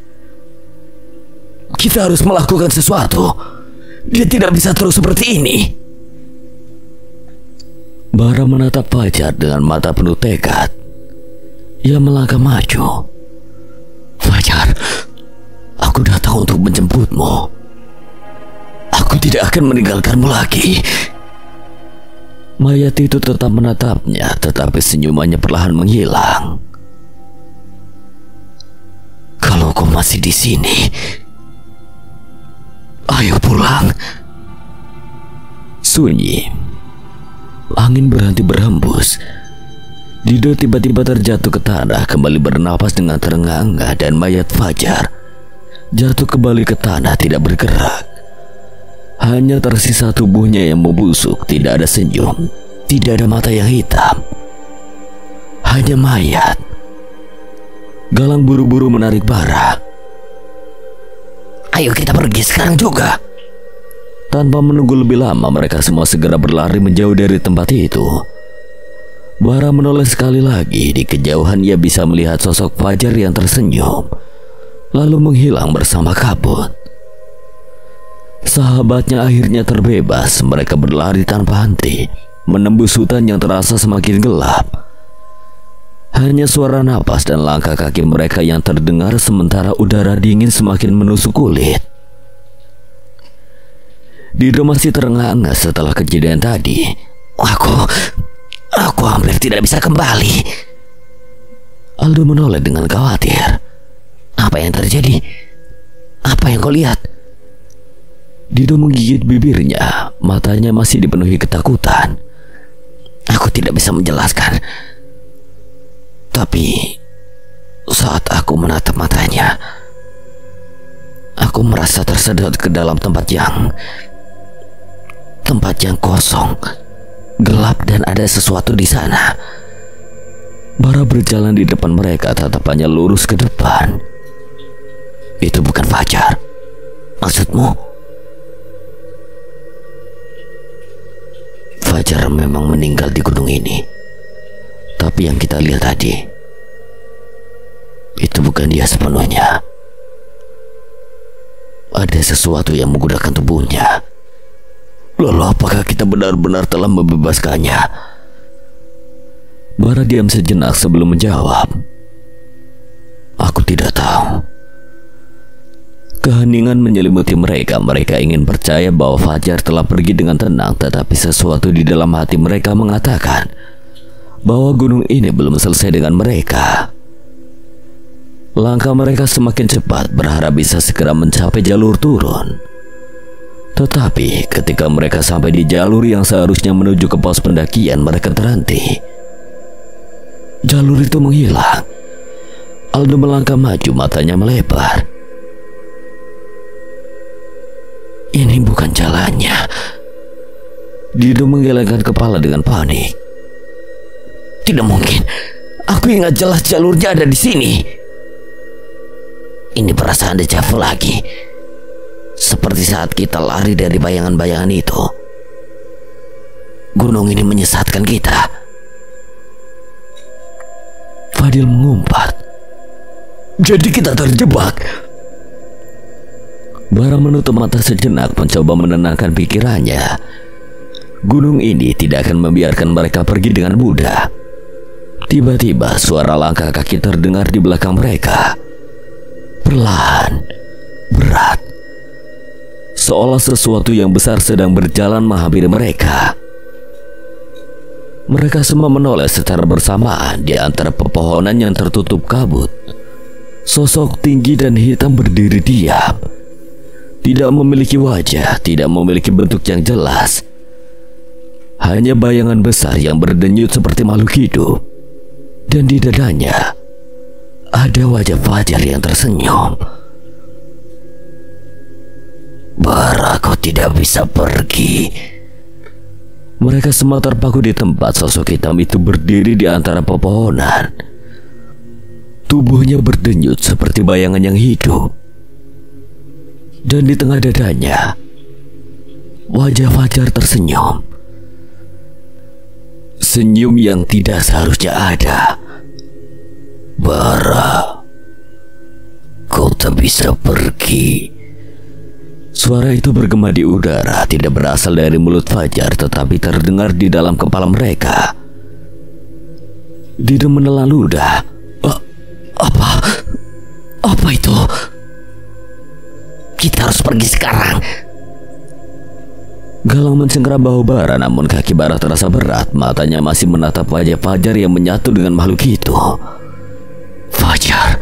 Kita harus melakukan sesuatu. Dia tidak bisa terus seperti ini. Bara menatap Fajar dengan mata penuh tekad. Ia melangkah maju. Fajar, aku datang untuk menjemputmu. Aku tidak akan meninggalkanmu lagi. Mayat itu tetap menatapnya, tetapi senyumannya perlahan menghilang. Kalau kau masih di sini, ayo pulang. Sunyi. Angin berhenti berhembus. Dido tiba-tiba terjatuh ke tanah, kembali bernapas dengan terengah-engah, dan mayat Fajar jatuh kembali ke tanah tidak bergerak. Hanya tersisa tubuhnya yang membusuk, tidak ada senyum, tidak ada mata yang hitam. Hanya mayat. Galang buru-buru menarik Bara. Ayo kita pergi sekarang juga. Tanpa menunggu lebih lama, mereka semua segera berlari menjauh dari tempat itu. Bara menoleh sekali lagi. Di kejauhan ia bisa melihat sosok Fajar yang tersenyum, lalu menghilang bersama kabut. Sahabatnya akhirnya terbebas. Mereka berlari tanpa henti, menembus hutan yang terasa semakin gelap. Hanya suara napas dan langkah kaki mereka yang terdengar, sementara udara dingin semakin menusuk kulit. Dido masih terengah-engah setelah kejadian tadi. Aku hampir tidak bisa kembali. Aldo menoleh dengan khawatir. Apa yang terjadi? Apa yang kau lihat? Dido menggigit bibirnya. Matanya masih dipenuhi ketakutan. Aku tidak bisa menjelaskan. Tapi saat aku menatap matanya, aku merasa tersedot ke dalam tempat yang kosong, gelap, dan ada sesuatu di sana. Bara berjalan di depan mereka, tatapannya lurus ke depan. Itu bukan Fajar. Maksudmu? Fajar memang meninggal di gunung ini. Tapi yang kita lihat tadi, itu bukan dia sepenuhnya. Ada sesuatu yang menggunakan tubuhnya. Lalu apakah kita benar-benar telah membebaskannya? Bara diam sejenak sebelum menjawab. Aku tidak tahu. Keheningan menyelimuti mereka. Mereka ingin percaya bahwa Fajar telah pergi dengan tenang, tetapi sesuatu di dalam hati mereka mengatakan bahwa gunung ini belum selesai dengan mereka. Langkah mereka semakin cepat, berharap bisa segera mencapai jalur turun. Tetapi ketika mereka sampai di jalur yang seharusnya menuju ke pos pendakian, mereka terhenti. Jalur itu menghilang. Aldo melangkah maju, matanya melebar. Ini bukan jalannya. Dido menggelengkan kepala dengan panik. Tidak mungkin. Aku ingat jelas jalurnya ada di sini. Ini perasaan dejavu lagi. Seperti saat kita lari dari bayangan-bayangan itu. Gunung ini menyesatkan kita. Fadil mengumpat. Jadi kita terjebak. Bara menutup mata sejenak mencoba menenangkan pikirannya. Gunung ini tidak akan membiarkan mereka pergi dengan mudah. Tiba-tiba suara langkah kaki terdengar di belakang mereka. Perlahan, berat. Seolah sesuatu yang besar sedang berjalan menghampiri mereka. Mereka semua menoleh secara bersamaan di antara pepohonan yang tertutup kabut. Sosok tinggi dan hitam berdiri diam. Tidak memiliki wajah, tidak memiliki bentuk yang jelas. Hanya bayangan besar yang berdenyut seperti makhluk hidup. Dan di dadanya ada wajah Fajar yang tersenyum. Bara, kau tidak bisa pergi. Mereka semua terpaku di tempat sosok hitam itu berdiri di antara pepohonan. Tubuhnya berdenyut seperti bayangan yang hidup. Dan di tengah dadanya wajah Fajar tersenyum. Senyum yang tidak seharusnya ada. Bara, kau tak bisa pergi. Suara itu bergema di udara, tidak berasal dari mulut Fajar, tetapi terdengar di dalam kepala mereka. Dido menelan ludah. Apa itu? Kita harus pergi sekarang. Galang mencengkeram bahu Bara, namun kaki Bara terasa berat. Matanya masih menatap wajah Fajar yang menyatu dengan makhluk itu. Fajar.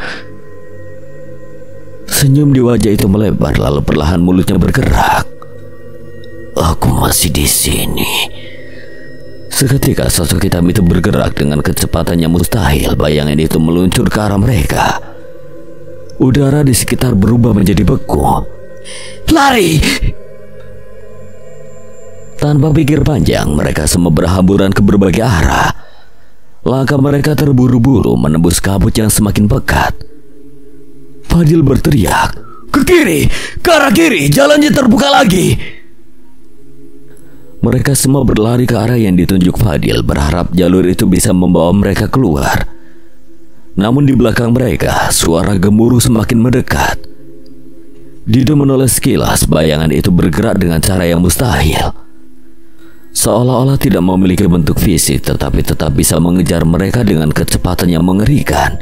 Senyum di wajah itu melebar, lalu perlahan mulutnya bergerak. Aku masih di sini. Seketika sosok hitam itu bergerak dengan kecepatan yang mustahil. Bayangan itu meluncur ke arah mereka. Udara di sekitar berubah menjadi beku. Lari! Tanpa pikir panjang, mereka semua berhamburan ke berbagai arah. Langkah mereka terburu-buru menembus kabut yang semakin pekat. Fadil berteriak, "Ke kiri! Ke arah kiri! Jalannya terbuka lagi!" Mereka semua berlari ke arah yang ditunjuk Fadil, berharap jalur itu bisa membawa mereka keluar. Namun di belakang mereka, suara gemuruh semakin mendekat. Dido menoleh sekilas, bayangan itu bergerak dengan cara yang mustahil. Seolah-olah tidak memiliki bentuk fisik, tetapi tetap bisa mengejar mereka dengan kecepatan yang mengerikan.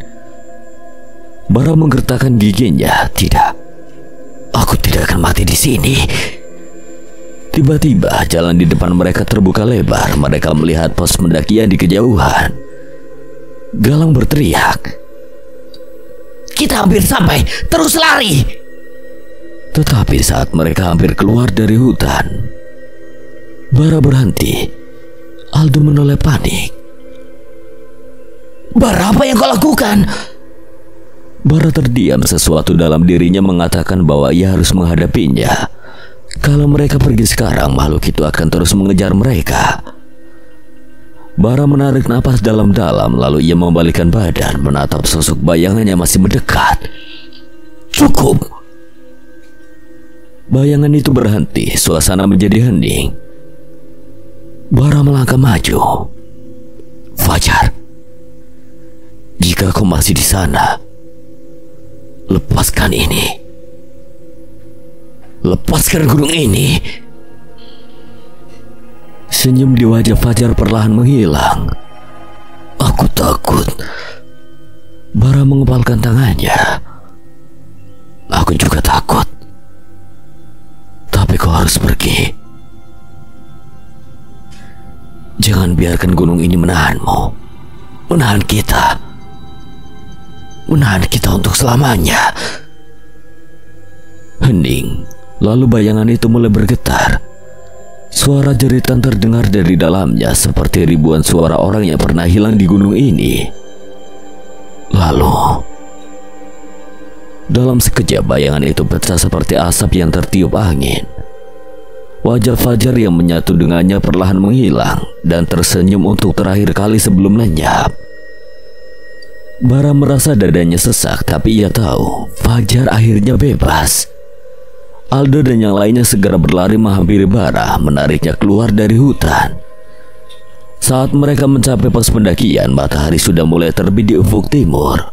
Bara menggertakkan giginya. Tidak, aku tidak akan mati di sini. Tiba-tiba jalan di depan mereka terbuka lebar. Mereka melihat pos pendakian di kejauhan. Galang berteriak, "Kita hampir sampai, terus lari!" Tetapi saat mereka hampir keluar dari hutan, Bara berhenti. Aldo menoleh panik. "Bara, apa yang kau lakukan?" Bara terdiam. Sesuatu dalam dirinya mengatakan bahwa ia harus menghadapinya. Kalau mereka pergi sekarang, makhluk itu akan terus mengejar mereka. Bara menarik napas dalam-dalam, lalu ia membalikkan badan, menatap sosok bayangan yang masih mendekat. "Cukup!" Bayangan itu berhenti, suasana menjadi hening. Bara melangkah maju. "Fajar, jika kau masih di sana, lepaskan ini. Lepaskan gunung ini." Senyum di wajah Fajar perlahan menghilang. "Aku takut." Bara mengepalkan tangannya. "Aku juga takut. Tapi kau harus pergi. Jangan biarkan gunung ini menahanmu. Menahan kita. Menahan kita untuk selamanya." Hening. Lalu bayangan itu mulai bergetar. Suara jeritan terdengar dari dalamnya, seperti ribuan suara orang yang pernah hilang di gunung ini. Lalu, dalam sekejap bayangan itu pecah seperti asap yang tertiup angin. Wajah Fajar yang menyatu dengannya perlahan menghilang dan tersenyum untuk terakhir kali sebelum lenyap. Bara merasa dadanya sesak, tapi ia tahu Fajar akhirnya bebas. Aldo dan yang lainnya segera berlari menghampiri Bara, menariknya keluar dari hutan. Saat mereka mencapai pos pendakian, matahari sudah mulai terbit di ufuk timur.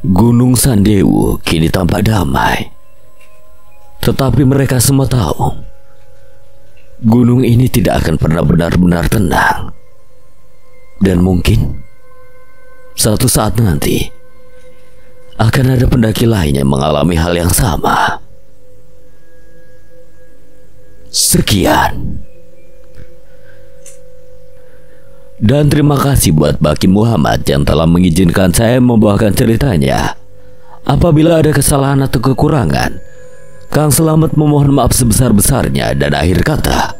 Gunung Sandewu kini tampak damai. Tetapi mereka semua tahu gunung ini tidak akan pernah benar-benar tenang. Dan mungkin suatu saat nanti akan ada pendaki lain yang mengalami hal yang sama. Sekian. Dan terima kasih buat Baki Muhammad yang telah mengizinkan saya membawakan ceritanya. Apabila ada kesalahan atau kekurangan, Kang Selamat memohon maaf sebesar-besarnya. Dan akhir kata,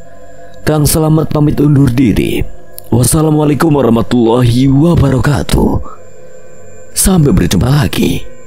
Kang Selamat pamit undur diri. Wassalamualaikum warahmatullahi wabarakatuh. Sampai berjumpa lagi.